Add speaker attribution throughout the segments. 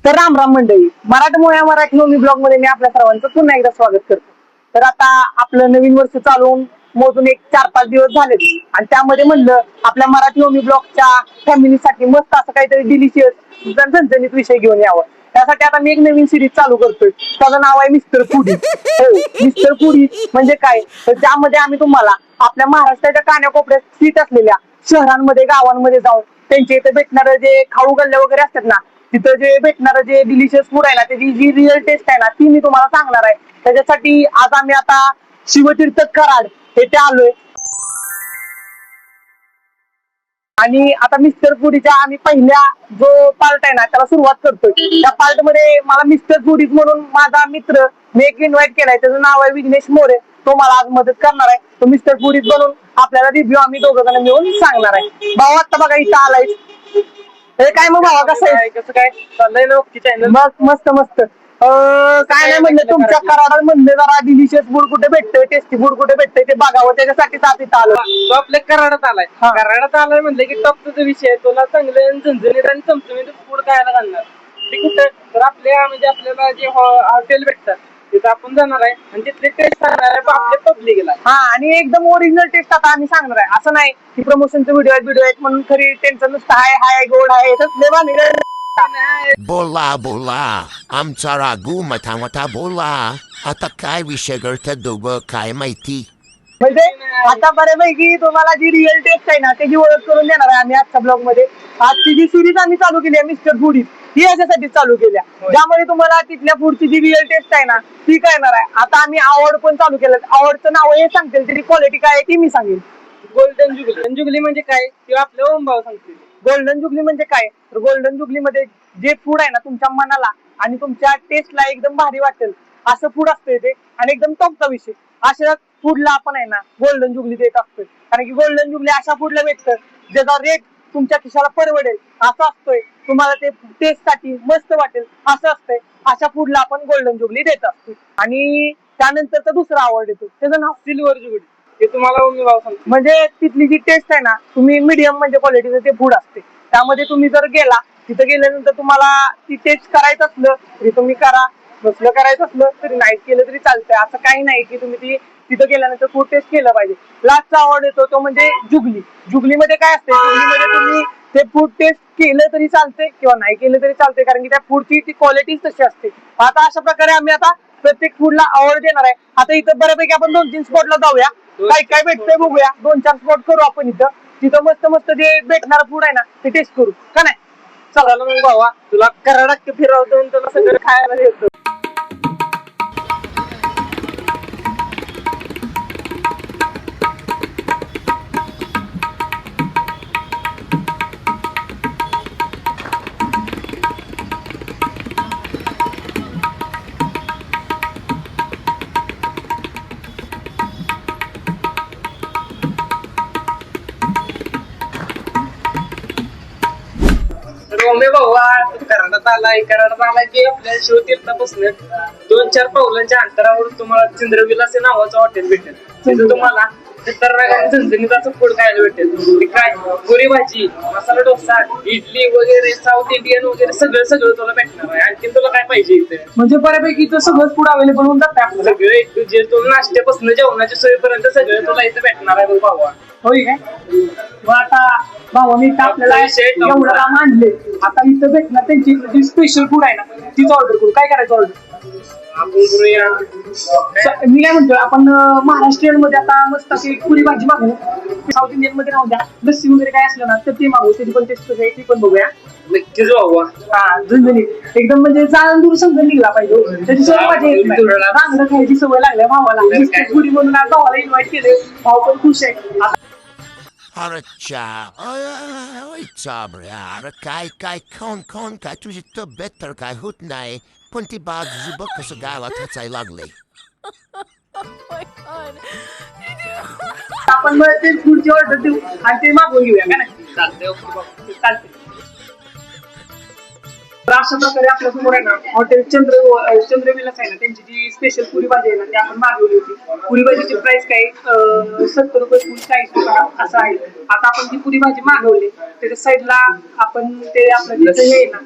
Speaker 1: तर राम राम मंडळी, मराठी होमी ब्लॉग मध्ये मी आपल्या सर्वांचं पुन्हा एकदा स्वागत करतो. तर आता आपलं नवीन वर्ष चालून मोजून एक 4-5 दिवस झालेत आणि त्यामध्ये म्हणलं आपल्या मराठी होमी ब्लॉगच्या फॅमिलीसाठी मस्त असं काहीतरी डिलिशियस झणझणीत विषय घेऊन यावं. त्यासाठी आता मी एक नवीन सिरीज चालू करतोय. त्याचं नाव आहे मिस्टर फूडी. हो, मिस्टर फूडी म्हणजे काय, तर त्यामध्ये आम्ही तुम्हाला आपल्या महाराष्ट्राच्या कानाकोपऱ्यात स्थित असलेल्या शहरांमध्ये गावांमध्ये जाऊन त्यांच्या इथे भेटणारं जे खाऊ गल्ल्या वगैरे असतात ना, तिथं जे भेटणारं जे डिलिशियस फूड आहे ना, त्याची जी रिअल टेस्ट आहे ना, ती मी तुम्हाला सांगणार आहे. त्याच्यासाठी आज आम्ही आता शिवतीर्थ कराड येथे आलोय आणि आता मिस्टर फूडीच्या आम्ही पहिल्या जो पार्ट आहे ना त्याला सुरुवात करतोय. त्या पार्ट मध्ये मला मिस्टर फूडीज म्हणून माझा मित्र मी एक इन्व्हाइट केलाय, त्याचं नाव आहे विघ्नेश मोरे. तो मला आज मदत करणार आहे. तो मिस्टर फूडीज बनून आपल्याला रिव्ह्यू आम्ही दोघं जण मिळून सांगणार आहे. भाऊ आता बघा इथं आलाय. हे काय मग भावा, कसं आहे, कसं काय चाललंय ना चॅनल? मस्त मस्त मस्त. काय नाही म्हणलं, तुमच्या कराडात म्हणलं जरा डिलिशियस फूड कुठे भेटतंय, टेस्टी फूड कुठे भेटतंय ते बघावं, त्याच्यासाठी तिथं आलो.
Speaker 2: तो आपल्या कराडात आलाय. कराडात आलाय म्हणलं की टॉपचा विषय तुला चांगलं झणझणीत आणि चमचमीत फूड खायला घालणार. ते कुठं तर आपल्या म्हणजे आपल्याला जे हॉटेल भेटतात तिथं आपण जाणार आहे आणि तिथले टेस्ट सांगणार आहे आपल्या पब्लिकला.
Speaker 1: हा, आणि एकदम ओरिजिनल टेस्ट आता आम्ही सांगणार आहे. असं नाही की प्रमोशनचे व्हिडिओ आहेत म्हणून खरी त्यांचं नुसतं हाय हाय गोड आहे
Speaker 3: बोला बोला आमचा रागू मथा मथा बोला. आता काय विषय करतात दोघं, काय माहिती.
Speaker 1: म्हणजे आता बऱ्यापैकी तुम्हाला जी रिअल टेस्ट आहे ना त्याची ओळख करून देणार आहे आम्ही आजच्या ब्लॉग मध्ये. आजची जी सिरीज आम्ही चालू केली आहे मिस्टर फूडीज, ही याच्यासाठी चालू केल्या ज्यामध्ये तुम्हाला तिथल्या फूडची जी रिअल टेस्ट आहे ना ती कळणार आहे. आता आम्ही आवड पण चालू केलं. आवडचं नाव हे सांगतील, त्याची क्वालिटी काय आहे ती मी सांगेन.
Speaker 2: गोल्डन जुगली. जुगली म्हणजे काय किंवा आपल्या ओम भाऊ सांगतील.
Speaker 1: गोल्डन जुगली म्हणजे काय, तर गोल्डन जुगली मध्ये जे फूड आहे ना तुमच्या मनाला आणि तुमच्या टेस्टला एकदम भारी वाटेल असं फूड असतं ते, आणि एकदम टॉपचा विषय. अशा फूडला आपण आहे ना गोल्डन जुगली देत असतोय, कारण की गोल्डन जुगली अशा फूडला भेटतं ज्याचा रेट तुमच्या खिशाला परवडेल असं असतोय, तुम्हाला ते टेस्ट साठी मस्त वाटेल असं असतंय. अशा फूडला आपण गोल्डन जुगली देत असतो. आणि त्यानंतर दुसरा आवड येतो, त्याचं नाव
Speaker 2: सिल्वर जुगली. ते तुम्हाला ओम भाऊ सांगतील.
Speaker 1: म्हणजे तिथली जी टेस्ट आहे ना, तुम्ही मीडियम म्हणजे क्वालिटीचं ते फूड असते. त्यामध्ये तुम्ही जर गेला, तिथं गेल्यानंतर तुम्हाला ती टेस्ट करायचं असलं तरी तुम्ही करा, नसलं करायचं असलं तरी नाही केलं तरी चालतंय. असं काही नाही की तुम्ही ती तिथं गेल्यानंतर फूड टेस्ट केलं पाहिजे. लास्टचा आवड येतो तो म्हणजे जुगली. जुगलीमध्ये काय असते, जुगलीमध्ये तुम्ही ते फूड टेस्ट केलं तरी चालते किंवा नाही केलं तरी चालते, कारण की त्या फूडची ती क्वालिटी तशी असते. आता अशा प्रकारे आम्ही आता प्रत्येक फूडला आवड देणार आहे. आता इथं बऱ्यापैकी आपण 2-3 स्पॉटला जाऊया, काय काय भेटतंय बघूया. 2-4 स्पॉट करू आपण इथं. तिथं मस्त मस्त जे भेटणार फूड आहे ना ते टेस्ट करू का नाही.
Speaker 2: चला मग भावा, तुला कराडात फिरवतो आणि तुला सगळं खायला देतो. ओमे भावा कराडात आलाय की आपल्या शिवतीर्थापासून 2-4 पावलांच्या अंतरावर तुम्हाला चंद्रविलास नावाचं हॉटेल भेटेल. तिथं तुम्हाला झणझणीत असं फूड खायला भेटेल. काय पुरी भाजी, मसाला डोसा, इडली वगैरे, साऊथ इंडियन वगैरे सगळं सगळं तुला भेटणार आहे. आणखी तुला काय पाहिजे इथे?
Speaker 1: म्हणजे बऱ्यापैकी इथं सगळं फूड अवेलेबल होऊन जातं आपल्याला.
Speaker 2: सगळं जे तुला नाश्त्यापासून जेवणाच्या सोयीपर्यंत सगळं तुला इथे भेटणार आहे भावा.
Speaker 1: होय काय. मग आता भावा मी इथं आपल्याला एवढं काम आणले, आता इथं भेटणार त्यांची जी स्पेशल फूड आहे ना तीच ऑर्डर करू. काय करायचं ऑर्डर?
Speaker 2: आपण करूया.
Speaker 1: मी काय म्हणतोय, आपण महाराष्ट्रीयन मध्ये आता मस्त अशी पुरी भाजी मागू. साऊथ इंडियन मध्ये राहू द्या, लस्सी वगैरे काय असलं ना तर ते मागू. त्याची पण टेस्ट कशी आहे ती पण बघूया.
Speaker 2: नक्कीच भावा.
Speaker 1: हा, झणझणीत एकदम म्हणजे जाळून दूर समजून निघला पाहिजे. त्याची सवय माझी येत नाही, चांगलं खायची सवय लागल्या भावाला. पुरी म्हणून आज भावाला इन्व्हाइट केले, भाऊ पण खुश आहे.
Speaker 3: अरे चाबरे, अरे काय खाऊन काय तुझी तब्येत तर काय होत नाही, पण ती बाजू बघ कसं गावात ठचायला लागले.
Speaker 1: आपण मग ते फूडची ऑर्डर देऊ आणि ते मागवून घेऊया का नाही. चालते. तर अशा प्रकारे आपल्या समोर आहे ना हॉटेल चंद्रविलास आहे ना, त्यांची जी स्पेशल पुरी भाजी आहे ना ती आपण मागवली होती. पुरी भाजीची प्राइस काय 70 रुपये फुल, 40 रुपये असं आहे. आता आपण ती पुरी भाजी मागवली, त्याच्या साईडला आपण ते आपलं तिथे आहे ना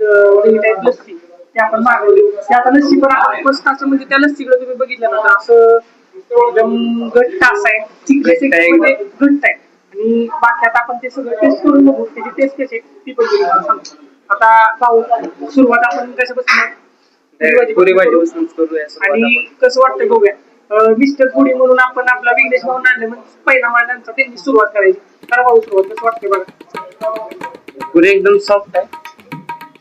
Speaker 1: दही टाईप लस्सी ते आपण मागवली. ते आता लस्सी पण आपण मस्त असं म्हणजे त्या लस्सीकडे तुम्ही बघितलं ना तर असं एकदम घट्ट असं आहे, थिकनेस एकदम म्हणजे घट्ट आहे. आणि बाकी आता आपण ते सगळं टेस्ट करून बघू त्याची टेस्ट कशी आहे ती पण तुम्हाला सांगतो. आता भाऊ सुरुवात आपण कशापासून
Speaker 2: पुरी भाजी करूया
Speaker 1: आणि कसं वाटतं बघूया. मिस्टर पुडी म्हणून आपण आपला विघ्नेश भाऊ आणले म्हणजे पहिला मांडांचा त्यांनी सुरुवात करायची. तर भाऊ सुरुवात कसं वाटतं बघा.
Speaker 2: पुरी एकदम सॉफ्ट आहे.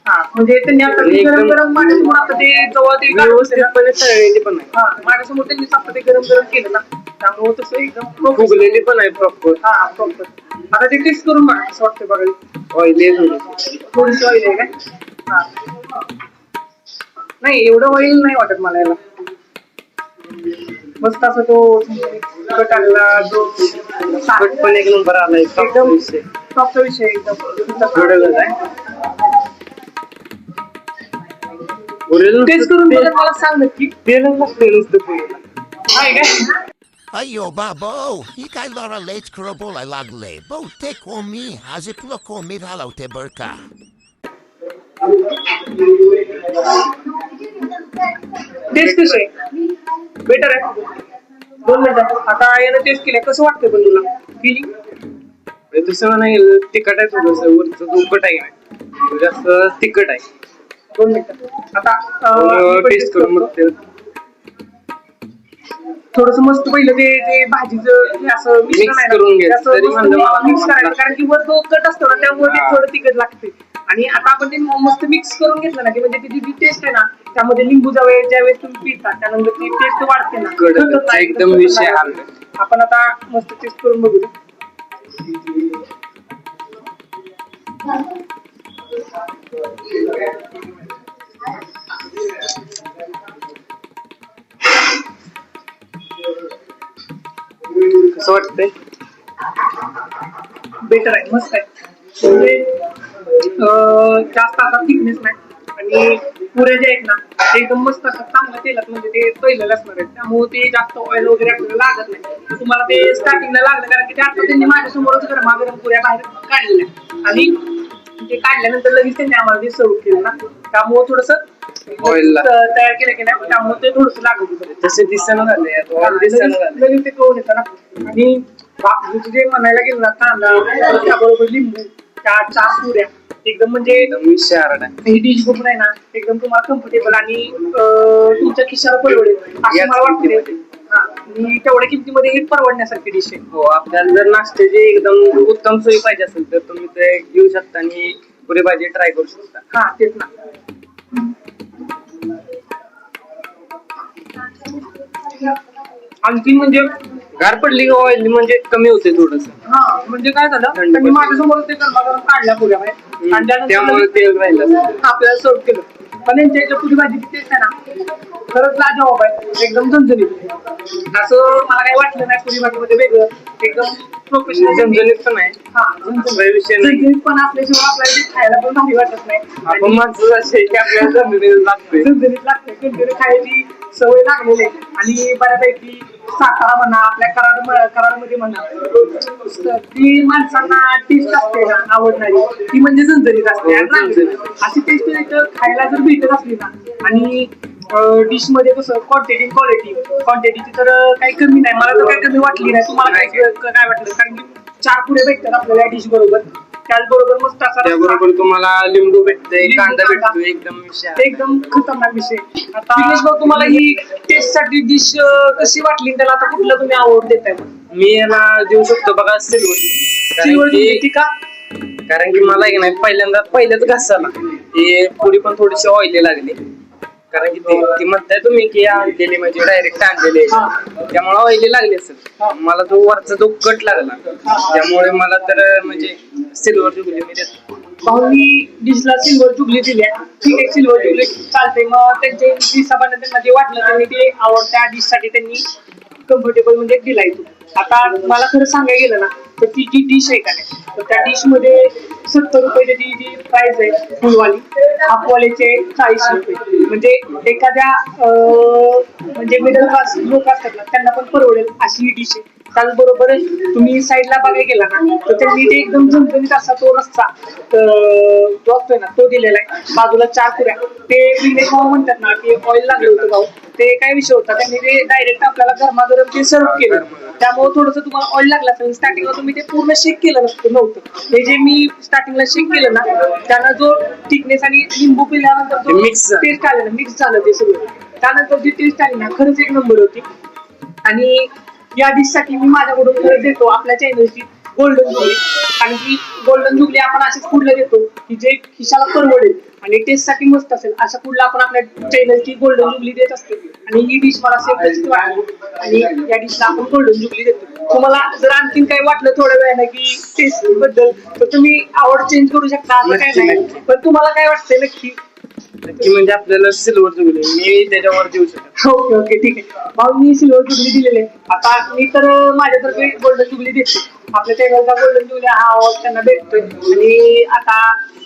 Speaker 1: हा म्हणजे त्यांनी आता ते गरम गरम माझ्यासमोर आता ते जेव्हा ते
Speaker 2: व्यवस्थितपणे तळलेली पण आहे.
Speaker 1: हा माझ्यासमोर त्यांनी आता ते गरम गरम केलं ना त्यामुळे तसं एकदम
Speaker 2: फुगलेली पण आहे प्रॉपर.
Speaker 1: हा प्रॉपर. आता ते टेस्ट करून बघा कसं वाटतं बघा.
Speaker 2: ऑइली
Speaker 1: थोडीशी ऑइल आहे का? हा नाही एवढं ऑइल नाही वाटत मला याला. मस्त असं तो टाकला जो
Speaker 2: पण एक नंबर आलाय
Speaker 1: एकदम सॉफ्ट विषय एकदम टेस्ट करून बघा मला सांग नक्की.
Speaker 2: तेलच लागते नुसतं पुरीला.
Speaker 1: आहे काय?
Speaker 3: Ayo, babo, ikay lara late krobol ay lagle. Bo, te komi, haziplo komi halaw te berka.
Speaker 1: Test कशी आहे? बेटर आहे. 2 मिनिटं आता यानं टेस्ट केलं कसं वाटतंय पण तुला फिलिंग?
Speaker 2: तसं नाही तिखट आहे थोडस वरचं दुखट आहे नाही जास्त तिखट आहे.
Speaker 1: 2 मिनिटं आता
Speaker 2: टेस्ट करून मग ते
Speaker 1: थोडस मस्त पहिलं ते भाजीचं असं
Speaker 2: Mix करून घ्यायचं. तरी म्हणलं मला
Speaker 1: मिक्स करायचं कारण की वर तो कट असतो ना त्यामुळे ते थोडं तिखट लागते. आणि आता आपण ते मस्त मिक्स करून घेतलं ना की म्हणजे त्याची जी टेस्ट आहे ना त्यामध्ये लिंबू ज्यावेळेस तुम्ही पिता त्यानंतर ती टेस्ट वाढते ना
Speaker 2: कडक एकदम विषय हलका.
Speaker 1: आपण आता मस्त टेस्ट करून बघू.
Speaker 2: कसं वाटतंय?
Speaker 1: बेटर आहे मस्त आहे म्हणजे जास्त असा थिकनेस नाही आणि पुऱ्या जे आहेत ना ते एकदम मस्त असं चांगलं तेलात म्हणजे ते तळलेलं असणार आहे त्यामुळे ते जास्त ऑइल वगैरे आपल्याला लागत नाही. तुम्हाला ते स्टार्टिंगला लागलं कारण की ते आता त्यांनी माझ्यासमोरच गरमागरम पुऱ्या बाहेर काढलेल्या आणि ते काढल्यानंतर लगेच त्यांनी आम्हाला ते सर्व केलं ना त्यामुळे थोडस
Speaker 2: ऑइल
Speaker 1: तयार केलं की नाही त्यामुळे ते थोडस लागत होतं.
Speaker 2: तसे दिसणं झाले
Speaker 1: लगेच ते कळून येतं ना. आणि बाकीचं जे म्हणायला गेलं ना कांदा त्याबरोबर लिंबू त्या 4 पुऱ्या एकदम म्हणजे
Speaker 2: विषय हार्ड आहे.
Speaker 1: ही डिश बघून आहे ना एकदम तुम्हाला कम्फर्टेबल आणि तुमच्या खिशाला परवडेल असं मला वाटते. आणि तेवढ्या किमतीमध्ये ही परवडण्यासारखी डिश आहे.
Speaker 2: हो आपल्याला जर नाश्त्याची एकदम उत्तम सोयी पाहिजे असेल तर तुम्ही ते घेऊ शकता आणि पुरी भाजी ट्राय करू शकता.
Speaker 1: हा तेच ना. आणखी म्हणजे
Speaker 2: गार पडली का ऑइल म्हणजे कमी होते थोडस.
Speaker 1: हा म्हणजे काय झालं त्यांनी माझ्यासमोर ते गरमागरम काढल्या पुऱ्या आणि
Speaker 2: त्यामुळे तेल राहिलं
Speaker 1: आपल्याला सर्व केलं. पण यांच्या याच्या पुरी भाजीची टेस्ट आहे ना खरंच लाजवाब आहे एकदम झणझणीत. असं मला काही वाटलं नाही पुरी भाजीमध्ये वेगळं एकदम प्रोफेशनल
Speaker 2: झणझणीत पण आहे.
Speaker 1: हा
Speaker 2: विषय नाही.
Speaker 1: झणझणीत पण असल्याशिवाय आपल्याला ते खायला पण भारी वाटत नाही.
Speaker 2: आपण माणसं असे की आपल्याला झणझणीत लागते.
Speaker 1: झणझणीत लागते कंटिन्यू खायची सवय लागलेली आहे. आणि बऱ्यापैकी सातारा म्हणा आपल्या कराडमध्ये म्हणा ती माणसांना टेस्ट असते ना आवडणारी ती म्हणजे झणझणीत असते. अशी टेस्ट खायला जर भेटत असली ना आणि डिश मध्ये कसं क्वांटिटीची तर काही कमी नाही. मला तर काही कमी वाटली नाही. तुम्हाला काय वाटलं कारण की 4 पुढे भेटतात आपल्याला डिश बरोबर त्याचबरोबर मस्त असा
Speaker 2: त्याबरोबर तुम्हाला लिंबू भेटतोय कांदा भेटतोय एकदम
Speaker 1: खतरनाक विषय. आता भाऊ तुम्हाला ही टेस्ट साठी डिश कशी वाटली त्याला आता कुठलं तुम्ही आवड देताय?
Speaker 2: मी याला देऊ शकतो बघा सिल्वर
Speaker 1: का
Speaker 2: कारण की मला एक नाही पहिल्याच घासाला ती पुरी पण थोडीशी ऑइली लागली कारण की ती म्हणताय तुम्ही की आणलेली म्हणजे डायरेक्ट आणलेली त्यामुळे ऑइली लागली असेल. मला तो वरचा जो कट लागला त्यामुळे मला तर म्हणजे सिल्वर जुगली मी देतो.
Speaker 1: भाऊनी डिशला सिल्वर जुगली दिली आहे ठीक आहे सिल्वर जुगली चालते. मग त्यांच्या हिशोबाने त्यांना जे वाटलं त्यांनी ते आवडत्या डिश साठी त्यांनी कम्फर्टेबल म्हणजे दिलाय. आता मला खरं सांगायला गेलं ना तर ती जी डिश आहे का नाही तर त्या डिश मध्ये 70 रुपये त्याची जी प्राइस आहे फुलवाली हाफवालीचे 40 रुपये म्हणजे एखाद्या म्हणजे मिडल क्लास लोक असतात ना त्यांना पण परवडेल अशी ही डिश आहे. त्याचबरोबर तुम्ही साईडला बघायला गेला ना तर त्यांनी ते एकदम झणझणीत असा तो रस्सा जो असतोय ना तो दिलेला आहे. बाजूला 4 पुऱ्या. ते विघ्नेश भाऊ म्हणतात ना की ऑइल लागलं होतं भाऊ, ते काय विषय होता त्यांनी ते डायरेक्ट आपल्याला गरमागरम ते सर्व केलं, त्यामुळे थोडंसं तुम्हाला ऑइल लागलं असेल. स्टार्टिंगला तुम्ही ते पूर्ण शेक केलं नव्हतं. हे जे मी स्टार्टिंगला शेक केलं ना त्यानं जो थिकनेस आणि लिंबू पिल्यानंतर जो टेस्ट आलं ना, मिक्स झालं ते सगळं, त्यानंतर जी टेस्ट आली ना खरंच एक नंबर होती. आणि या डिशसाठी मी माझ्याकडून खरंच देतो आपल्या चॅनलची गोल्डन जुबली. कारण की गोल्डन जुबली आपण अशाच फूडला देतो की जे खिशाला परवडेल आणि टेस्ट साठी मस्त असेल, अशा फूडला आपण आपल्या चॅनलची गोल्डन जुबली देत असतो. आणि ही डिश मला सेफ वाटली आणि या डिशला आपण गोल्डन जुबली देतो. तुम्हाला जर आणखीन काही वाटलं थोड्या वेळाने की टेस्ट बद्दल तर तुम्ही आवड चेंज करू शकता, असं काही नाही. पण तुम्हाला काय वाटतंय नक्की?
Speaker 2: म्हणजे आपल्याला सिल्वर जुबली मी त्याच्यावर देऊ शकतो.
Speaker 1: ओके ओके ठीक आहे भाऊ, मी सिल्वर जुबली दिलेले. आता मी तर माझ्यातर्फे गोल्डन जुबली देते. आपल्या चॅनलचा गोल्डन जुबली हा अवॉर्ड त्यांना भेटतोय. आणि आता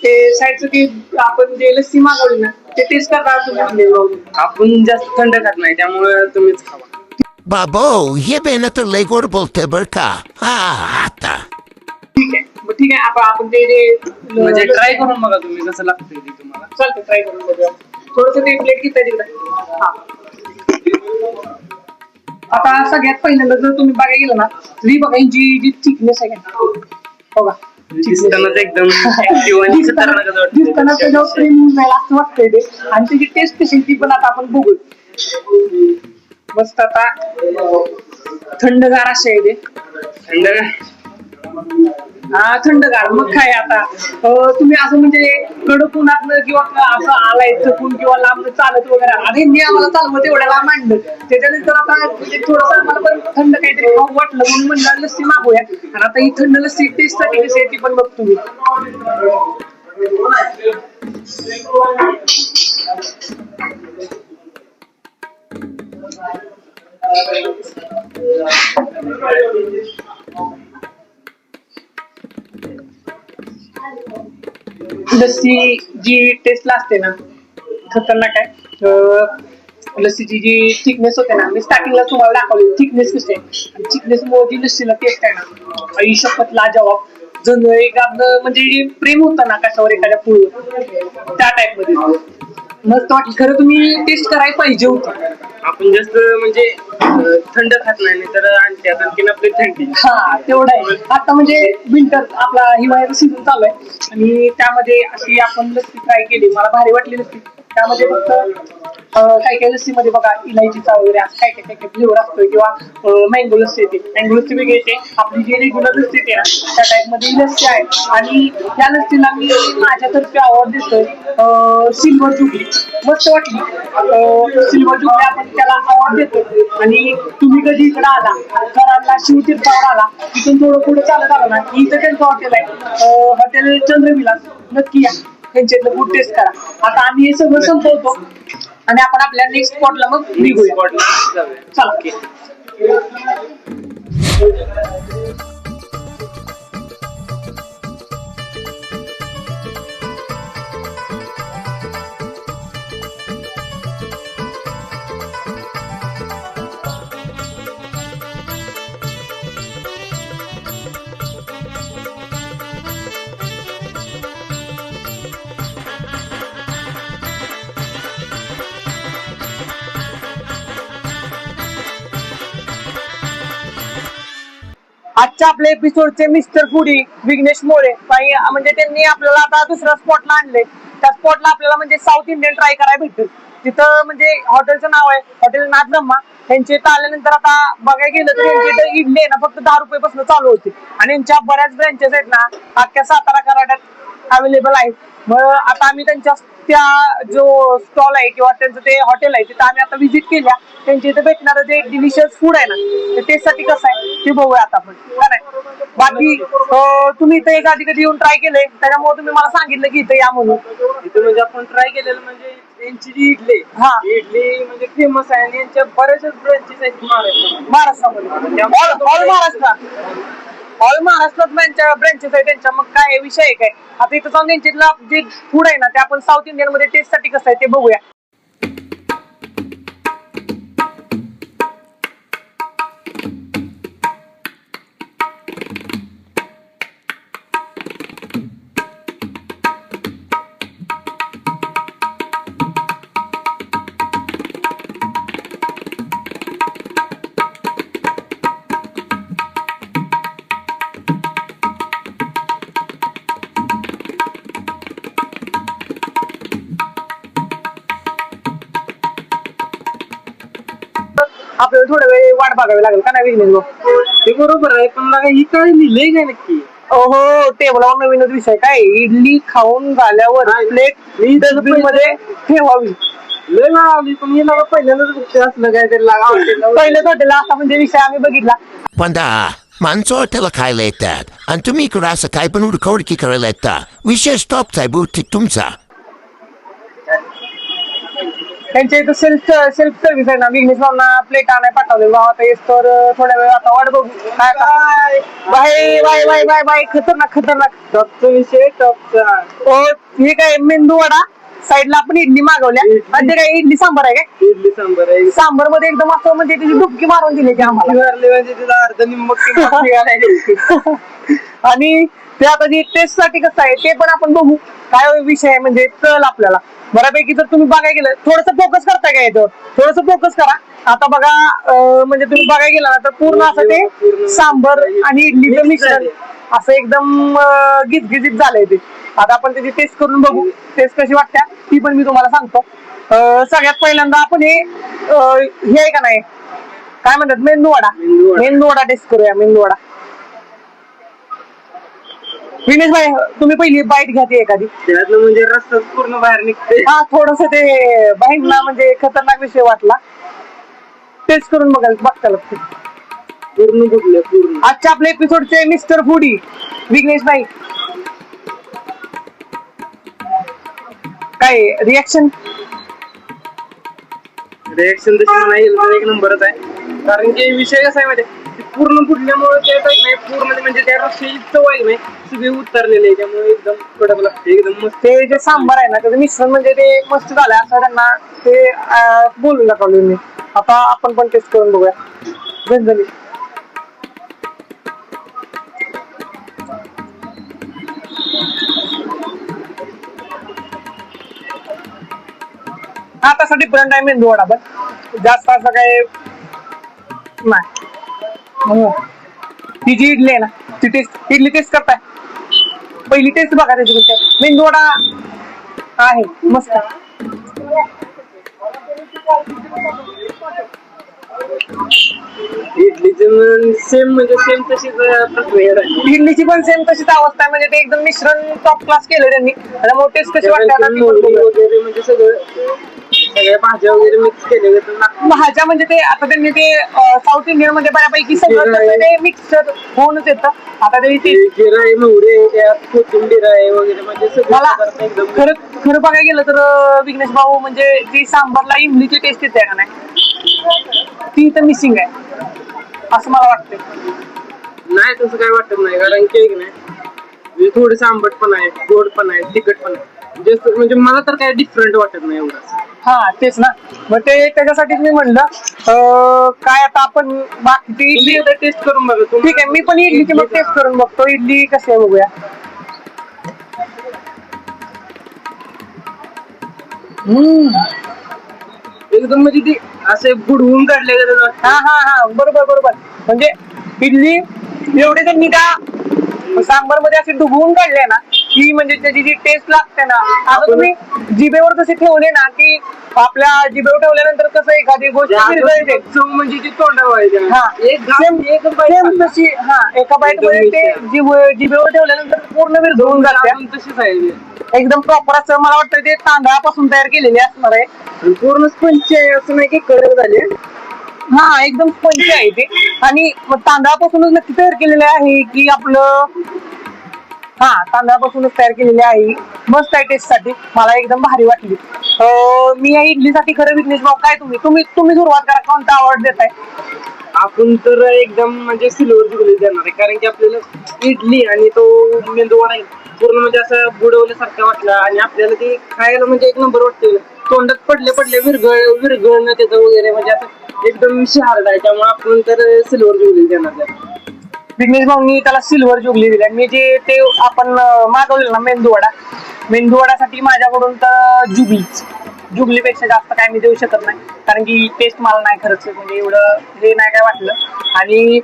Speaker 1: ते साईडचं की आपण जे लस्सी मागवली ना ते टेस्ट करणार तुम्ही.
Speaker 2: आपण जास्त थंड खात नाही त्यामुळे तुम्हीच खावा.
Speaker 3: बाबो, हे बेन तर लय गोड बोलते बर का. हा आता
Speaker 1: ठीक आहे मग ठीक आहे. आपण ते जे
Speaker 2: म्हणजे ट्राय करून बघा तुम्ही कसं लागतंय ते तुम्हाला.
Speaker 1: चालतं ट्राय करून बघूया. थोडंसं ते प्लेट घेता तिकडे. हा आता सगळ्यात पहिल्यांदा जर तुम्ही बघायला गेलं ना तरी बघा यांची जी थिकनेस आहे ना बघा,
Speaker 2: दिसतानाच एकदम active आणि खतरनाक असं वाटतंय.
Speaker 1: दिसताना त्याच्यावर प्रेम मिळायला असं वाटतंय ते. आणि त्याची टेस्ट कशी ती पण आता आपण बघू. मस्त आता थंडगार असे आहे ते.
Speaker 2: थंड
Speaker 1: हा थंडगार मग काय आता तुम्ही असं म्हणजे कडक उन्हातनं किंवा असं आलाय चकून किंवा लांब चालत वगैरे आणि मी आम्हाला चालवत एवढ्या लांब आणलं. त्याच्यानंतर आता म्हणजे थोडंसं मला पण थंड काहीतरी खाऊ वाटलं म्हणून म्हणलं लस्सी मागूया. आणि आता ही थंड लस्सी टेस्ट साठी कशी आहे ती पण बघतो मी. लस्सी जी टेस्टला असते ना खतरनाक आहे. लस्सीची जी थिकनेस होते ना मी स्टार्टिंगला तुम्हाला दाखवली थिकनेस कशी आहे. आणि थिकनेस मुळे जी लस्सीला टेस्ट आहे ना आई शपथ लाजवाब. जण एक आपलं म्हणजे जे प्रेम होतं ना कशावर एखाद्या फूडवर त्या टाइप मध्ये मस्त वाटली. खरं तुम्ही टेस्ट करायला पाहिजे होतं.
Speaker 2: आपण जास्त म्हणजे थंड खात नाही तर आणखी आणखीन आपली थंडी.
Speaker 1: हा तेवढं आहे. आता म्हणजे विंटर आपला हिवाळ्याचा सीझन चालू आहे आणि त्यामध्ये अशी आपण लस्सी ट्राय केली. मला भारी वाटली लस्सी. त्यामध्ये फक्त काही काही लस्सीमध्ये बघा इलायचीचा वगैरे असं काय काय काय फ्लेवर असतोय किंवा मँगो लस्सी येते. मँगो लस्सी वेगळी येते. आपली जी रेग्युलर लस्सी येते ना त्या टाईप मध्ये ही लस्सी आहे. आणि या लस्सीला मी माझ्यातर्फे आवड देतोय सिल्वर जुबली. मस्त वाटली सिल्वर जुबली आपण त्याला आवड देतोय. आणि तुम्ही कधी इकडे आला कराडला शिवतीर्थावर आला तिथून थोडं पुढे चालत आला ना इथं त्यांचं हॉटेल आहे हॉटेल चंद्रविलास. नक्की या त्यांच्यातलं फूड टेस्ट करा. आता आम्ही हे सगळं संपवतो आणि आपण आपल्या नेक्स्ट स्पॉटला मग निघूया. चला आजच्या आपल्या एपिसोडचे मिस्टर फूडी विघ्नेश मोरे म्हणजे त्यांनी आपल्याला आता दुसऱ्या स्पॉटला आणले. त्या स्पॉटला आपल्याला म्हणजे साऊथ इंडियन ट्राय करायला भेटेल. तिथं म्हणजे हॉटेलचं नाव आहे हॉटेल नाथ ब्रह्मा. त्यांचे इथं आल्यानंतर आता बघायला गेलं तर यांची इथं इडली आहे ना फक्त 10 रुपयापासून चालू होते. आणि यांच्या बऱ्याच ब्रँचेस आहेत ना अख्ख्या सातारा कराड्यात अवेलेबल आहेत. मग आता आम्ही त्यांच्या त्या जो स्टॉल आहे किंवा त्यांचं ते हॉटेल आहे तिथं आम्ही आता व्हिजिट केल्या. त्यांच्या इथे भेटणारं जे डिलिशियस फूड आहे ना ते टेस्टसाठी कसं आहे ते बघूया आता आपण. बाकी तुम्ही इथं एक आधी कधी येऊन ट्राय केलंय त्याच्यामुळे तुम्ही मला सांगितलं की इथं या म्हणून.
Speaker 2: इथं म्हणजे आपण ट्राय केलेलं म्हणजे यांची जी इडली
Speaker 1: हा
Speaker 2: इडली म्हणजे फेमस आहे आणि यांच्या बऱ्याचशा ब्रँचेस आहेत
Speaker 1: महाराष्ट्रामध्ये ऑल महाराष्ट्रात ब्रँचेस आहे त्यांच्या. मग काय विषय आहे काय आता इथं जाऊन त्यांच्यातला जे फूड आहे ना ते आपण साऊथ इंडियन मध्ये टेस्ट साठी कसं आहे ते बघूया. आपल्याला थोडा वेळ वाट बघावी लागेल का नाही विघ्नेश भाऊ?
Speaker 2: ते बरोबर आहे, पण बघा ही काय लिहिलंय काय नक्की?
Speaker 1: हो टेबलावर नवीनच विषय काय इडली खाऊन झाल्यावर प्लेट डस्टबिन मध्ये ठेवावी.
Speaker 2: लय लावली पण ही लागा पहिल्यांदाच बघते असलं काय ते लागा
Speaker 1: पहिल्याच हॉटेलला असा म्हणजे विषय आम्ही बघितला.
Speaker 3: पण माणसं हॉटेलला खायला येतात आणि तुम्ही इकडं असं काय पण उडकी करायला येता. विषय स्टॉपचा आहे बहुतेक तुमचा.
Speaker 1: त्यांच्या इथं सेल्फ सर्व्हिस आहे ना, विघ्नेश भाऊंना प्लेट आणाय पाठवले भाऊ आता येस तर थोड्या वेळ आता वाट बघू काय bye bye bye bye bye खतरनाक खतरनाक.
Speaker 2: टॉपचा विषय टॉपचा.
Speaker 1: ओ हे काय मेंदू वडा साईडला आपण इडली मागवल्या आणि ते काय इडली सांबार आहे काय?
Speaker 2: इडली सांबार आहे.
Speaker 1: सांबार मध्ये एकदम असं म्हणजे त्याची डुबकी मारून दिली की आम्हाला
Speaker 2: म्हणजे तिला अर्ध निम्मक
Speaker 1: आणि ते आता जी टेस्ट साठी कसं आहे ते पण आपण बघू काय विषय आहे म्हणजे कळलं आपल्याला बऱ्यापैकी. जर तुम्ही बघायला गेलं थोडस फोकस करताय का याच्यावर थोडस फोकस करा आता बघा म्हणजे तुम्ही बघायला गेला ना तर पूर्ण असं ते सांबर आणि इडलीचं मिश्रण असं एकदम गिजगिजीत झालंय ते. आता आपण त्याची टेस्ट करून बघू टेस्ट कशी वाटते ती पण मी तुम्हाला सांगतो. सगळ्यात पहिल्यांदा आपण हे आहे का नाही काय म्हणतात मेंदू वडा टेस्ट करूया. मेंदू वडा विनेश भाई तुम्ही पहिली बाईट घ्या ती एखादी.
Speaker 2: त्यातलं म्हणजे रस्ता पूर्ण बाहेर निघते.
Speaker 1: हा थोडस ते बाईटला म्हणजे खतरनाक विषय वाटला. टेस्ट करून बघता लागते
Speaker 2: पूर्ण.
Speaker 1: आजच्या आपल्या एपिसोडचे मिस्टर फूडी विघ्नेश भाई काय रिॲक्शन
Speaker 2: तशी म्हणायला एक नंबरच आहे. कारण की विषय कसा आहे माहिती पूर्ण फुटल्यामुळे ते नाही पूर्ण म्हणजे त्या रस्त्याची चव आहे नाही सगळे उतरलेले आहे त्यामुळे एकदम कडक लागते एकदम मस्त.
Speaker 1: ते जे सांबार आहे ना त्याचं मिश्रण म्हणजे ते मस्त झालंय असं त्यांना ते बोलू नका मी. आता आपण पण टेस्ट करून बघूया झणझणीत. हा तसा डिफरंट आहे मेंदू वडा पण जास्त असं काय नाही. ती जी इडली आहे ना ती टेस्ट इडली टेस्ट करताय पहिली टेस्ट बघा त्याची गोष्ट. मेंदू वडा आहे मस्त.
Speaker 2: इडलीची सेम म्हणजे सेम तशीच प्रक्रिया आहे.
Speaker 1: इडलीची पण सेम तशीच अवस्था आहे म्हणजे ते एकदम मिश्रण टॉप क्लास केलं त्यांनी. त्यामुळे टेस्ट कशी वाटते
Speaker 2: वगैरे म्हणजे सगळ्या भाज्या वगैरे मिक्स केले
Speaker 1: भाज्या म्हणजे ते आता त्यांनी ते साऊथ इंडियन मध्ये बऱ्यापैकी सगळं ते मिक्सर होऊनच येतं. आता ते
Speaker 2: जिरा आहे मोहरी आहे कोथिंबीर आहे वगैरे म्हणजे
Speaker 1: मला खरं बघायला गेलं तर विघ्नेश भाऊ म्हणजे जी सांबारला इमलीची टेस्ट येते का नाही ती तर मिसिंग आहे असं मला वाटतंय.
Speaker 2: नाही तसं काय वाटत नाही कारण केक नाही थोडं आंबट पण आहे गोड पण आहे तिखट पण आहे जस्ट म्हणजे मला तर काय डिफरंट वाटत नाही एवढं.
Speaker 1: हा तेच ना मग ते त्याच्यासाठीच मी म्हणलं काय आता आपण बाकी इडली
Speaker 2: टेस्ट करून बघा.
Speaker 1: ठीक आहे मी पण इडलीची मग टेस्ट करून बघतो. इडली कशी आहे बघूया.
Speaker 2: एकदम म्हणजे ती असे बुडवून काढले
Speaker 1: हा बरोबर म्हणजे इडली एवढे त्यांनी त्या सांबार मध्ये असे डुबवून काढले ना की म्हणजे त्याची जी टेस्ट लागते ना आता तुम्ही जिभेवर तसे ठेवले ना की आपल्या जिभेवर ठेवल्यानंतर कसं एखादी गोष्ट
Speaker 2: म्हणजे ती तोंडावर
Speaker 1: हा सेम तशी हा एका बाईट मध्ये ते जिभेवर ठेवल्यानंतर पूर्ण विरघळून जाते.
Speaker 2: तशीच आहे
Speaker 1: एकदम प्रॉपर असं मला वाटतं ते तांदळापासून तयार केलेले असणार आहे.
Speaker 2: पूर्ण स्पंच आहे असं नाही की कडक झाले.
Speaker 1: हा एकदम स्पंच आहे ते आणि तांदळापासूनच नक्की तयार केलेले आहे की आपलं हा तांदळापासूनच तयार केलेली आहे. मस्त आहे टेस्ट साठी मला एकदम भारी वाटली. मी या इडलीसाठी खरं विघ्नेश भाऊ काय तुम्ही सुरुवात करा कोणता आवड देताय.
Speaker 2: आपण तर एकदम म्हणजे सिल्वर जुबली देणार आहे कारण की आपल्याला इडली आणि तो मेंदू वडा पूर्ण म्हणजे असं बुडवल्यासारखं वाटलं आणि आपल्याला ते खायला म्हणजे एक नंबर वाटते. तोंडात पडले विरघळणं त्याचं वगैरे म्हणजे असं एकदम शहारड आहे त्यामुळे आपण तर सिल्वर जुबली देणार आहे.
Speaker 1: विघ्नेश भाऊनी त्याला सिल्वर जुबली दिली. मी जे ते आपण मागवले ना मेंदू वडासाठी माझ्याकडून तर जुबलीपेक्षा जास्त काय मी देऊ शकत नाही कारण की टेस्ट मला नाही खरंच म्हणजे एवढं हे नाही काय वाटलं. आणि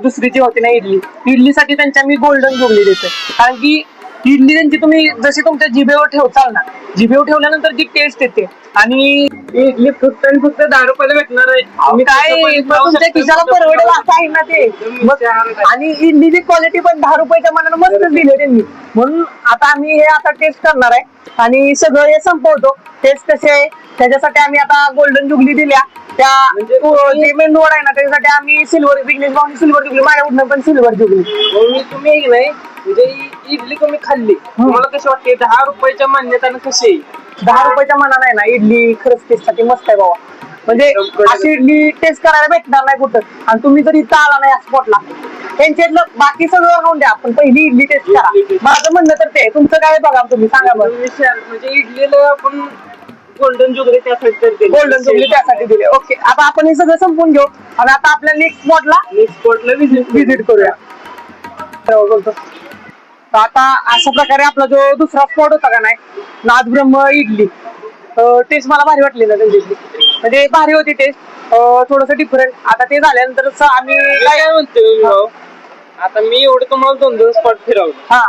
Speaker 1: दुसरी जी होती ना इडलीसाठी त्यांच्या मी गोल्डन जुबली देतोय कारण की इडली त्यांची तुम्ही जशी तुमच्या जिभेवर ठेवचाल ना, जिभेवर ठेवल्यानंतर जी टेस्ट येते आणि
Speaker 2: इडली फक्त आणि फक्त 10 रुपयाला भेटणार आहे. तुम्ही
Speaker 1: काय
Speaker 2: कसं पण
Speaker 1: मग
Speaker 2: खाऊ
Speaker 1: तुमच्या
Speaker 2: शकता,
Speaker 1: खिशाला
Speaker 2: कसं पण
Speaker 1: परवडेल
Speaker 2: खाऊ
Speaker 1: असं आहे ना ते.
Speaker 2: एकदम
Speaker 1: मग
Speaker 2: विचार आहे.
Speaker 1: आणि इडलीची क्वालिटी पण 10 रुपयाच्या मनानं मस्तच दिली त्यांनी. म्हणून आता आम्ही हे आता टेस्ट करणार आहे आणि सगळं हे संपवतो. टेस्ट कसे आहे त्याच्यासाठी आम्ही आता गोल्डन जुगली दिल्या. त्या
Speaker 2: म्हणजे
Speaker 1: जे मेन रोड आहे ना त्याच्यासाठी आम्ही सिल्वर विघ्नेश भाऊनी सिल्वर जुगली, माझ्याकडनं पण सिल्वर जुगली.
Speaker 2: मग मी तुम्ही एक नाही म्हणजे इडली तुम्ही खाल्ली तुम्हाला कशी वाटते 10 रुपयाच्या मान्यतानं कशी आहे?
Speaker 1: 10 रुपयाच्या मनानं आहे ना इडली खरंच टेस्ट साठी मस्त आहे बाबा. म्हणजे अशी इडली टेस्ट करायला भेटणार नाही कुठं. आणि तुम्ही जर इथं आला नाही या स्पॉटला त्यांच्यातलं बाकी सगळं राहून द्या, पण पहिली इडली टेस्ट करा. माझं म्हणणं तर ते आहे. तुमचं काय बघा तुम्ही सांगा बरं.
Speaker 2: म्हणजे इडलीला आपण गोल्डन जुगरी त्यासाठी
Speaker 1: गोल्डन जुबली त्यासाठी दिले. ओके, आता आपण हे सगळं संपून घेऊ आणि आता आपल्या नेक्स्ट स्पॉटला
Speaker 2: नेक्स्ट स्पॉटला
Speaker 1: व्हिजिट करूया. बोलतो तर आता अशा प्रकारे आपला जो दुसरा स्पॉट होता का नाही, नादब्रह्म इडली, टेस्ट मला भारी वाटली ना त्यांची इडली. म्हणजे भारी होती टेस्ट, थोडस डिफरंट. आता ते झाल्यानंतर आम्ही
Speaker 2: काय म्हणतोय भाऊ, आता मी एवढं तुम्हाला 2-2 स्पॉट फिरवलं,
Speaker 1: हा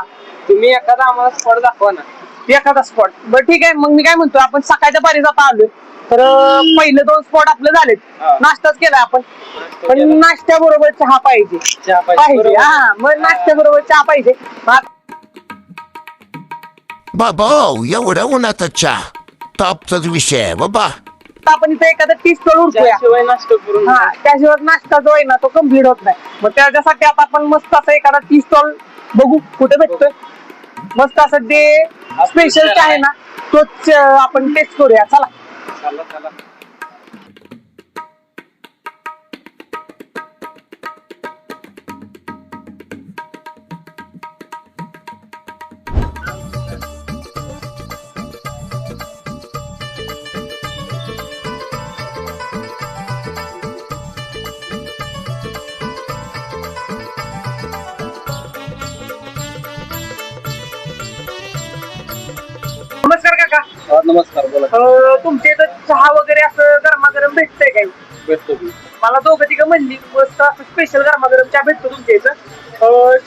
Speaker 2: तुम्ही एखादा आम्हाला स्पॉट दाखवा ना.
Speaker 1: एखादा स्पॉट. बरं ठीक आहे, मग मी काय म्हणतो आपण सकाळच्या पारी जाता आलोय तर पहिले 2 स्पॉट आपले झालेत.
Speaker 2: हा.
Speaker 1: नाश्ताच केलाय आपण, पण नाश्त्या बरोबर चहा पाहिजे.
Speaker 2: चहा पाहिजे, बरोबर.
Speaker 1: हा, मग नाश्त्या बरोबर चहा पाहिजे.
Speaker 3: बाबा एवढ्या उन्हाचा चहा टॉपचाच विषय आहे बाबा.
Speaker 1: आता आपण इथे एखादा टी स्टॉल उरतोया.
Speaker 2: त्याशिवाय नाश्ता करून
Speaker 1: हा, त्याशिवाय नाश्ता जो आहे ना तो कम्प्लीट होत नाही. मग त्याच्यासाठी आता आपण मस्त असं एखादा टी स्टॉल बघू कुठे भेटतोय. मस्त असं ते स्पेशल आहे ना तोच आपण टेस्ट करूया. चला
Speaker 2: चला चला.
Speaker 1: नमस्कार काका.
Speaker 2: नमस्कार, बोला.
Speaker 1: तुमच्या इथं चहा वगैरे असं गरमागरम भेटतंय काही?
Speaker 2: भेटतो की.
Speaker 1: मला दोघं तिघं म्हणली मस्त असं स्पेशल गरमागरम चहा भेटतो तुमच्या इथं.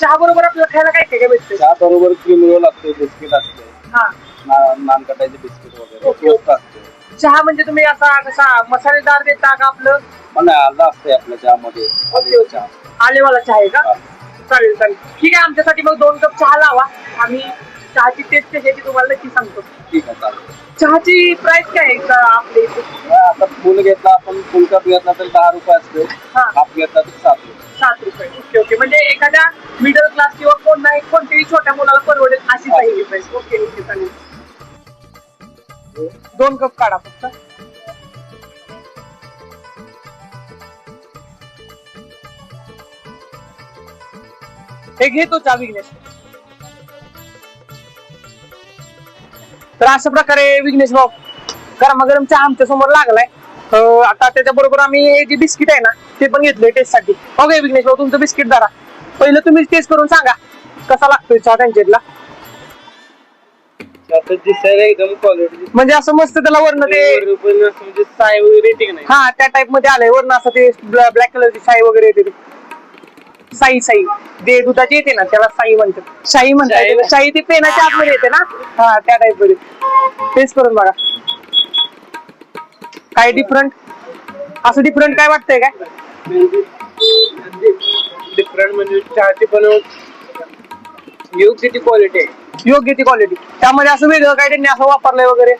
Speaker 1: चहा बरोबर आपल्याला खायला काय काय भेटतं?
Speaker 4: चहा बरोबर क्रीम रोल असतो, बिस्किट असते,
Speaker 1: हा,
Speaker 4: नान कटायचे बिस्किट वगैरे,
Speaker 1: ओके.
Speaker 4: टोस्ट असते.
Speaker 1: चहा म्हणजे तुम्ही असा कसा मसालेदार देता का आपलं
Speaker 4: पण अर्धा असते आपल्या चहामध्ये.
Speaker 1: ओके.
Speaker 4: चहा
Speaker 1: आलेवाला चहा आहे का?
Speaker 4: हा.
Speaker 1: चालेल चालेल, ठीक आहे. आमच्यासाठी मग 2 कप चहा लावा. आम्ही चहाची टेस्ट कशी आहे ती तुम्हाला नक्की सांगतो.
Speaker 4: ठीक आहे, चालेल.
Speaker 1: चहाची प्राइस काय आहे का आपल्या इथे?
Speaker 4: आता फुल घेतला आपण, फुल कप घेतला तर 10 रुपये असते,
Speaker 1: हा.
Speaker 4: हाफ घेतला तर 7 रुपये.
Speaker 1: 7 रुपये. ओके ओके, म्हणजे एखाद्या मिडल क्लास किंवा कोणत्याही छोट्या मुलाला परवडेल अशी काही प्राइस. ओके ओके, चालेल. 2 कप काढा फक्त. हे घेतो चहा विघ्नेश. तर अशा प्रकारे विघ्नेश भाऊ गरमागरम चहा आमच्या समोर लागलाय. आता त्याच्या बरोबर आम्ही हे जे बिस्किट आहे ना ते पण घेतलंय टेस्ट साठी. ओके विघ्नेश भाऊ, तुमचं बिस्किट धरा. पहिलं तुम्ही टेस्ट करून सांगा कसा लागतोय चहा त्यांच्यातला.
Speaker 2: आता दिसायला एकदम क्वालिटी
Speaker 1: म्हणजे असं मस्त त्याला वर्ण ते
Speaker 2: म्हणजे साय वगैरे रेटिंग नाही.
Speaker 1: हा त्या टाइप मध्ये आलंय. वर्ण असं ते ब्लॅक कलरची साई वगैरे येते ते. साई साई जे दुधाची येते ना त्याला साई म्हणतात. शाही म्हणतात. शाही ती पेनाच्या आतमध्ये येते ना, हा त्या टाइप मध्ये. टेस्ट करून बघा काय डिफरंट. असं डिफरंट काय वाटतंय काय?
Speaker 2: डिफरंट म्हणजे चहाची पण योग्य ती क्वालिटी आहे.
Speaker 1: योग्य ती क्वालिटी. त्यामध्ये असं वेगळं काय त्यांनी असं वापरलंय वगैरे?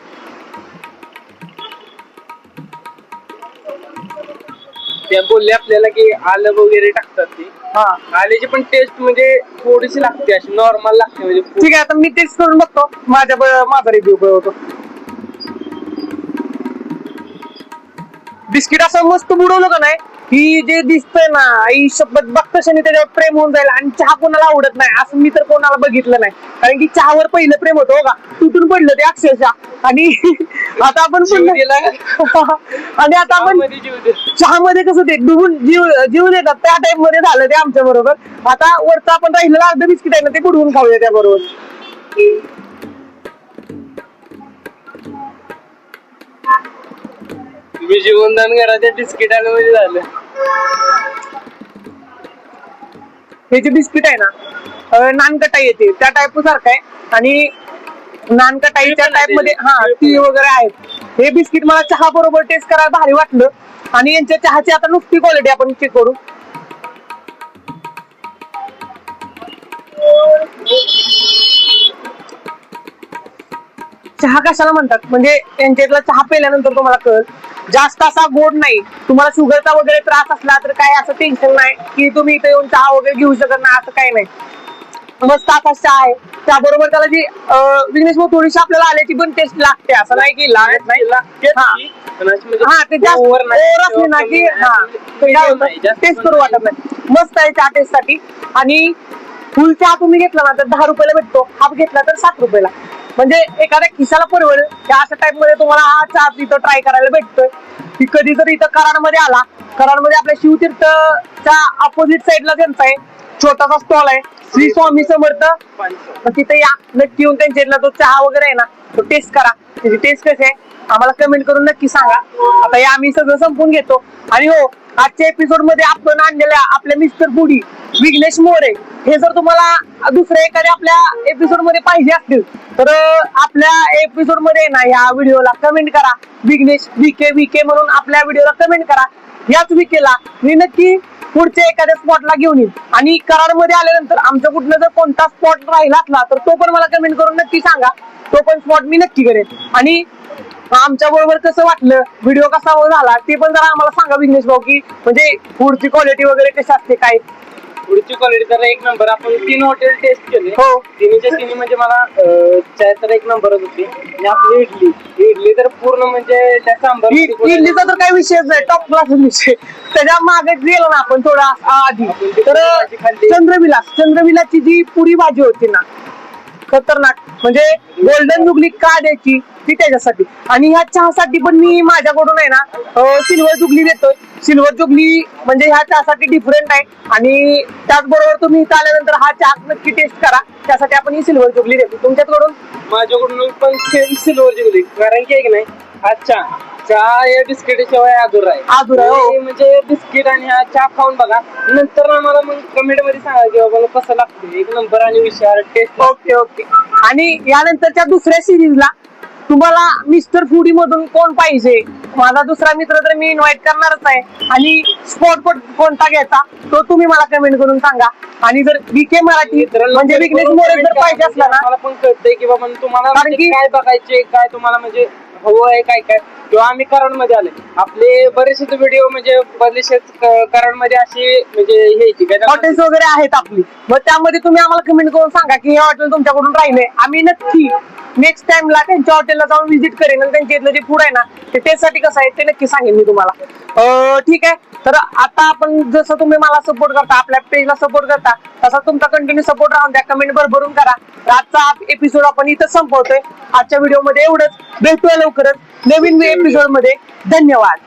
Speaker 2: त्या बोलले आपल्याला की आलं वगैरे टाकतात ती.
Speaker 1: हा
Speaker 2: आल्याची पण टेस्ट म्हणजे थोडीशी लागते, अशी नॉर्मल लागते म्हणजे.
Speaker 1: ठीक आहे, आता मी टेस्ट करून बघतो. माझा रिव्ह्यू होतो. बिस्किट असं मस्त बुडवलं का नाही ही जे दिसतंय ना आई शपथ बघता क्षणी त्याच्यावर प्रेम होऊन जाईल. आणि चहा कोणाला आवडत नाही असं मी तर कोणाला बघितलं नाही. कारण की चहावर पहिलं प्रेम होतं हो का, तुटून पडलं ते अक्षरशः. आणि आता आपण आणि आता आपण चहामध्ये कसं ते डुबून जीव देतात त्या टाइप मध्ये झालं ते आमच्या बरोबर. आता वरचं आपण राहिलेलं अर्ध बिस्किट आहे ना ते बुडवून खाऊया त्या बरोबर.
Speaker 2: तुम्ही जीवनदान करा त्या बिस्किटानं म्हणजे झालं.
Speaker 1: हे जे बिस्किट आहे ना नानकटाई येते त्या टाईप सारखं आहे. आणि नानकटाईच्या टाईप मध्ये टी वगैरे आहेत. हे बिस्किट मला चहा बरोबर टेस्ट करायला भारी वाटलं. आणि यांच्या चहाची आता नुसती क्वालिटी आपण चेक करू. चहा कशाला म्हणतात म्हणजे त्यांच्यातला चहा पिल्यानंतर तुम्हाला कळेल. जास्त असा गोड नाही. तुम्हाला शुगरचा वगैरे त्रास असला तर काय असं टेन्शन नाही की तुम्ही इथे येऊन चहा वगैरे घेऊ शकत नाही, असं काही नाही. मस्त असा चहा आहे. त्याबरोबर त्याला जी विघ्नेश भाऊ थोडीशी आपल्याला आल्याची पण टेस्ट लागते, असं नाही की लागत नाही. ते जास्त ओव्हर असले ना की टेस्ट करू वाटत नाही. मस्त आहे चहा टेस्ट साठी. आणि फुल चहा तुम्ही घेतला ना तर 10 रुपयाला भेटतो. हाफ घेतला तर 7 रुपयाला. म्हणजे एखाद्या खिशाला परवडेल त्या अशा टाइप मध्ये तुम्हाला हा चहा इथं ट्राय करायला भेटतोय. की कधी जर इथं कराडमध्ये आला, कराडमध्ये आपल्या शिवतीर्थच्या अपोजिट साईडला त्यांचा आहे छोटासा स्टॉल आहे श्री स्वामी समर्थ. तिथे या नक्की येऊन त्यांच्या इथला तो चहा वगैरे आहे ना तो टेस्ट करा. त्याची टेस्ट कशी आहे आम्हाला कमेंट करून नक्की सांगा. आता हे आम्ही सगळं संपून घेतो. आणि हो, आजच्या एपिसोड मध्ये आपण आणलेल्या आपल्या मिस्टर फूडी विघ्नेश मोरे हे जर तुम्हाला दुसऱ्या एखाद्या आपल्या एपिसोड मध्ये पाहिजे असतील तर आपल्या एपिसोड मध्ये ना या व्हिडिओला कमेंट करा. विघ्नेश विके म्हणून आपल्या व्हिडिओला कमेंट करा. याच विकेला मी नक्की पुढच्या एखाद्या स्पॉटला घेऊन येईल. आणि कराडमध्ये आल्यानंतर आमच्या कुठला जर कोणता स्पॉट राहिला असला तर तो पण मला कमेंट करून नक्की सांगा. तो पण स्पॉट मी नक्की करेन. आणि आमच्या बरोबर कसं वाटलं, व्हिडिओ कसा झाला ते पण जरा आम्हाला सांगा विघ्नेश भाऊ, की म्हणजे फूडची क्वालिटी वगैरे कशी असते काय.
Speaker 2: पुढची क्वालिटी तर एक नंबर. आपण 3 हॉटेल टेस्ट केले.
Speaker 1: हो.
Speaker 2: तिन्हीच्या तिन्ही म्हणजे मला चाय तर एक नंबरच होती. आणि आपली इडली तर पूर्ण म्हणजे त्या सांबार
Speaker 1: इडलीचा तर काही विषयच नाही, टॉप क्लास विषय. त्याच्या मागे गेलो ना आपण थोडा आधी तर चंद्रविलासची जी पुरी भाजी होती ना खतरनाक. म्हणजे गोल्डन जुगली का द्यायची ती त्याच्यासाठी. आणि ह्या चहासाठी पण मी माझ्याकडून आहे ना सिल्वर जुगली देतोय. सिल्वर जुगली म्हणजे ह्या चहासाठी डिफरंट आहे. आणि त्याचबरोबर तुम्ही इथं आल्यानंतर हा चहा नक्की टेस्ट करा. त्यासाठी आपण ही सिल्वर जुगली देतो. तुमच्याकडून
Speaker 2: माझ्याकडून पण सेम सिल्वर जुगली. कारण की नाही अच्छा चहा या बिस्किट शिवाय अधुरा आहे. म्हणजे बिस्किट आणि हा चहा खाऊन बघा. नंतर आम्हाला मग कमेंट मध्ये सांगा की बाबा कसं लागतं. एक नंबर आणि विषयावर टेस्ट.
Speaker 1: ओके. आणि यानंतरच्या दुसऱ्या सिरीजला तुम्हाला मिस्टर फूडी मधून कोण पाहिजे, माझा दुसरा मित्र तर मी इन्व्हाइट करणारच आहे. आणि स्पॉट कोणता घ्यायचा तो तुम्ही मला कमेंट करून सांगा. आणि जर विके मराठी म्हणजे विघ्नेश मोरे जर पाहिजे असला ना
Speaker 2: मला पण कळतंय की बाबा तुम्हाला
Speaker 1: कारण की
Speaker 2: काय बघायचे, काय तुम्हाला म्हणजे हवं आहे काय किंवा आम्ही कराडमध्ये आले. आपले बरेचसे व्हिडिओ म्हणजे बरेचसे कराडमध्ये अशी म्हणजे
Speaker 1: हॉटेल्स वगैरे आहेत आपली. मग त्यामध्ये तुम्ही आम्हाला कमेंट करून सांगा की हे हॉटेल तुमच्याकडून राहिले. आम्ही नक्की नेक्स्ट टाइमला त्यांच्या हॉटेलला जाऊन व्हिजिट करेन. आणि त्यांच्या इथलं जे फूड आहे ना ते टेस्टसाठी कसं आहे ते नक्की सांगेन मी तुम्हाला. ठीक आहे. तर आता आपण जसं तुम्ही मला सपोर्ट करता, आपल्या पेजला सपोर्ट करता, तसा तुमचा कंटिन्यू सपोर्ट राहून द्या. कमेंट भरभरून करा. आजचा एपिसोड आपण इथं संपवतोय. आजच्या व्हिडिओ मध्ये एवढंच. भेटूया लवकरच नवीन एपिसोड मध्ये. धन्यवाद.